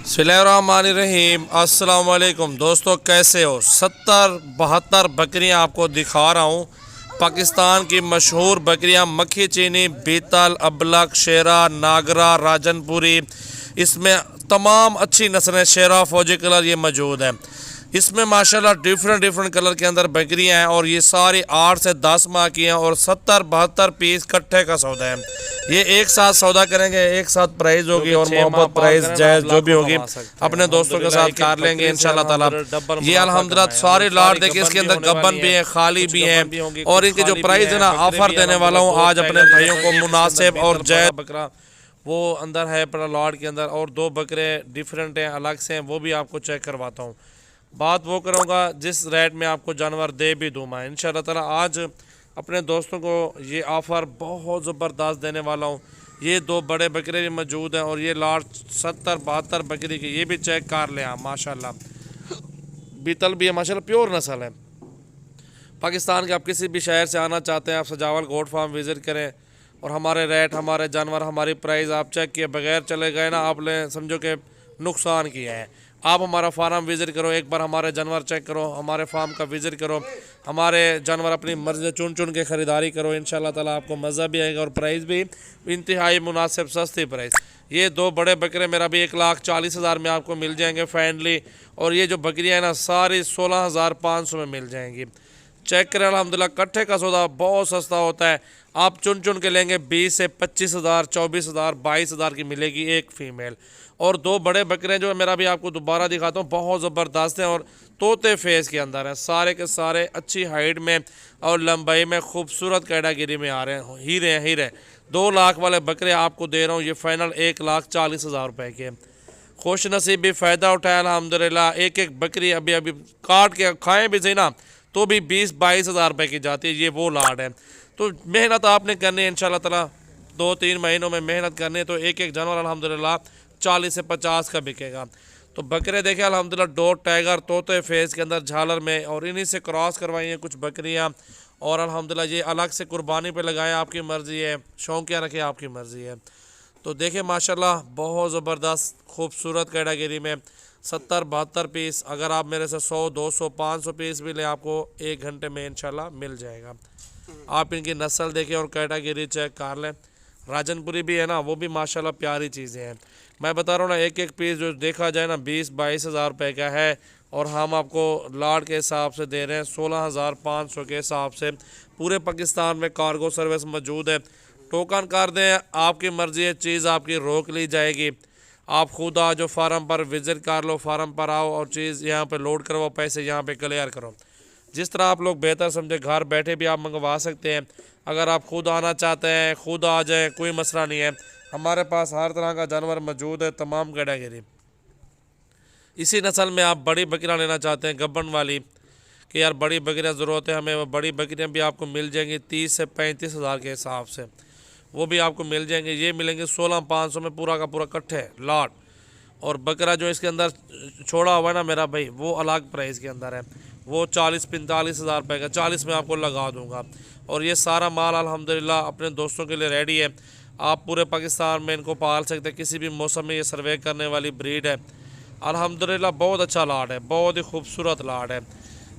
बिस्मिल्लाहिर्रहमानिर्रहीम। अस्सलाम वालेकुम दोस्तों, कैसे हो। 70-72 बकरियां आपको दिखा रहा हूँ। पाकिस्तान की मशहूर बकरियां मक्खी चीनी, बीतल, अबलक, शेरा, नागरा, राजनपुरी, इसमें तमाम अच्छी नस्लें शेरा, फौजी कलर ये मौजूद है। इसमें माशाल्लाह डिफरेंट कलर के अंदर बकरियां हैं और ये सारी 8 से 10 माह की हैं और 70-72 पीस कट्ठे का सौदा है। ये एक साथ सौदा करेंगे, एक साथ प्राइस होगी और मोहब्बत प्राइस जायज़ जो भी होगी अपने दोस्तों के साथ कर लेंगे इंशाल्लाह ताला। ये अल्हम्दुलिल्लाह सारे लाट देखिए, इसके अंदर गब्बन भी है, खाली भी हैं और इनके जो प्राइस है ना ऑफर देने वाला हूँ आज अपने भाइयों को मुनासिब और जायज़। बकरा वो अंदर है पड़ा लॉट के अंदर और 2 बकरे डिफरेंट हैं, अलग से हैं, वो भी आपको चेक करवाता हूँ। बात वो करूँगा जिस रेट में आपको जानवर दे भी दूँ मैं इंशाल्लाह ताला। आज अपने दोस्तों को ये ऑफ़र बहुत ज़बरदस्त देने वाला हूँ। ये 2 बड़े बकरे भी मौजूद हैं और ये लाट 70-72 बकरी की, ये भी चेक कर लें आप माशाल्लाह। बीतल भी है माशाल्लाह, प्योर नस्ल है। पाकिस्तान के आप किसी भी शहर से आना चाहते हैं, आप सजावल गोट फार्म विज़िट करें और हमारे रेट, हमारे जानवर, हमारी प्राइस आप चेक किए बगैर चले गए ना, आपने समझो कि नुकसान किया है। आप हमारा फार्म विज़िट करो, एक बार हमारे जानवर चेक करो, हमारे फार्म का विज़िट करो, हमारे जानवर अपनी मर्ज़ी चुन चुन के ख़रीदारी करो, इंशाल्लाह ताला आपको मज़ा भी आएगा और प्राइस भी इंतहाई मुनासिब सस्ती प्राइस। ये 2 बड़े बकरे मेरा भी 1,40,000 में आपको मिल जाएंगे फाइनली। और ये जो बकरियाँ हैं ना सारी 16,500 में मिल जाएंगी। चेक करें अल्हम्दुलिल्लाह, कट्ठे का सौदा बहुत सस्ता होता है। आप चुन चुन के लेंगे 20 से 25,000, 24,000, 22,000 की मिलेगी एक फ़ीमेल। और 2 बड़े बकरे जो है मेरा भी आपको दोबारा दिखाता हूँ, बहुत ज़बरदस्त हैं और तोते फेस के अंदर हैं, सारे के सारे अच्छी हाइट में और लंबाई में खूबसूरत कैटेगरी में आ रहे हैं। हीरे हैं हीरे। 2 लाख वाले बकरे आपको दे रहा हूँ, ये फ़ाइनल 1,40,000 रुपये के। खुश नसीबी फ़ायदा उठाया अल्हम्दुलिल्लाह। एक बकरी अभी काट के खाएँ भी सही ना तो भी 20-22,000 रुपये की जाती है। ये वो लाट है। तो मेहनत आपने करनी है इंशाल्लाह ताला, 2-3 महीनों में मेहनत करनी है तो एक जानवर अल्हम्दुलिल्लाह 40 से 50 का बिकेगा। तो बकरे देखे अल्हम्दुलिल्लाह, डॉग टाइगर तोते फेस के अंदर झालर में, और इन्हीं से क्रॉस करवाई हैं कुछ बकरियां और अल्हम्दुलिल्लाह ये अलग से कुर्बानी पे लगाएं, आपकी मर्ज़ी है, शौकिया रखें, आपकी मर्ज़ी है। तो देखें माशाल्लाह बहुत ज़बरदस्त खूबसूरत कैटेगरी में 70-72 पीस। अगर आप मेरे से 100, 200, 500 पीस भी लें आपको 1 घंटे में इंशाल्लाह मिल जाएगा। आप इनकी नस्ल देखें और कैटेगरी चेक कर लें। राजनपुरी भी है ना, वो भी माशाल्लाह प्यारी चीज़ें हैं। मैं बता रहा हूँ ना, एक पीस जो देखा जाए ना 20-22,000 रुपये का है और हम आपको लाट के हिसाब से दे रहे हैं 16,500 के हिसाब से। पूरे पाकिस्तान में कार्गो सर्विस मौजूद है। टोकन कर दें, आपकी मर्ज़ी है, चीज़ आपकी रोक ली जाएगी। आप खुद आ जो फार्म पर विज़िट कर लो, फार्म पर आओ और चीज़ यहाँ पे लोड करवाओ, पैसे यहाँ पे क्लियर करो। जिस तरह आप लोग बेहतर समझे घर बैठे भी आप मंगवा सकते हैं। अगर आप खुद आना चाहते हैं खुद आ जाएं, कोई मसला नहीं है। हमारे पास हर तरह का जानवर मौजूद है, तमाम कैटेगरी। इसी नस्ल में आप बड़ी बकरियाँ लेना चाहते हैं गब्बन वाली कि यार बड़ी बकरियाँ ज़रूरत है हमें, वो बड़ी बकरियाँ भी आपको मिल जाएंगी 30 से 35,000 के हिसाब से, वो भी आपको मिल जाएंगे। ये मिलेंगे 16,500 में पूरा का पूरा कट्ठे लाट। और बकरा जो इसके अंदर छोड़ा हुआ है ना मेरा भाई, वो अलग प्राइस के अंदर है, वो 40-45,000 रुपये का, 40 में आपको लगा दूंगा। और ये सारा माल अल्हम्दुलिल्लाह अपने दोस्तों के लिए रेडी है। आप पूरे पाकिस्तान में इनको पाल सकते हैं, किसी भी मौसम में ये सर्वे करने वाली ब्रीड है। अल्हम्दुलिल्लाह बहुत अच्छा लाट है, बहुत ही खूबसूरत लाट है।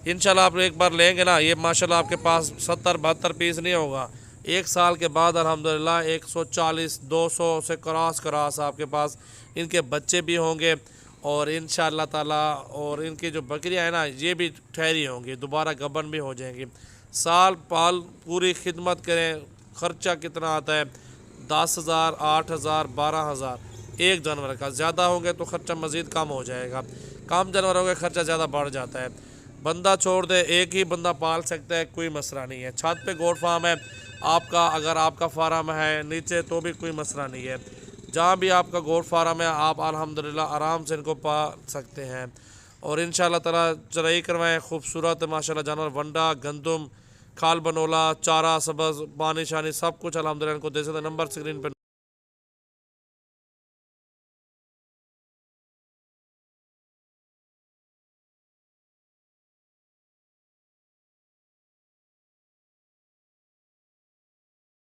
इंशाल्लाह आप एक बार लेंगे ना, ये माशाल्लाह आपके पास 70-72 पीस नहीं होगा, 1 साल के बाद अल्हम्दुलिल्लाह 140-200 से क्रॉस आपके पास इनके बच्चे भी होंगे और इंशाअल्लाह ताला। और इनकी जो बकरियां हैं ना ये भी ठहरी होंगी, दोबारा गबन भी हो जाएंगी। साल पाल पूरी खिदमत करें। ख़र्चा कितना आता है? 10,000, 8,000, 12,000 एक जानवर का। ज़्यादा होंगे तो ख़र्चा मज़ीद कम हो जाएगा, कम जानवर होंगे ख़र्चा ज़्यादा बढ़ जाता है। बंदा छोड़ दे, एक ही बंदा पाल सकता है, कोई मसला नहीं है। छत पे गोट फार्म है आपका, अगर आपका फार्म है नीचे तो भी कोई मसला नहीं है। जहाँ भी आपका गोट फार्म है आप अल्हम्दुलिल्लाह आराम से इनको पाल सकते हैं। और इंशाल्लाह ताला चराई करवाएं खूबसूरत माशाल्लाह जानवर, वंडा, गंदम, खाल बनोला, चारा, सब्ज़, पानी शानी सब कुछ अल्हम्दुलिल्लाह इनको दे सकते। नंबर स्क्रीन पर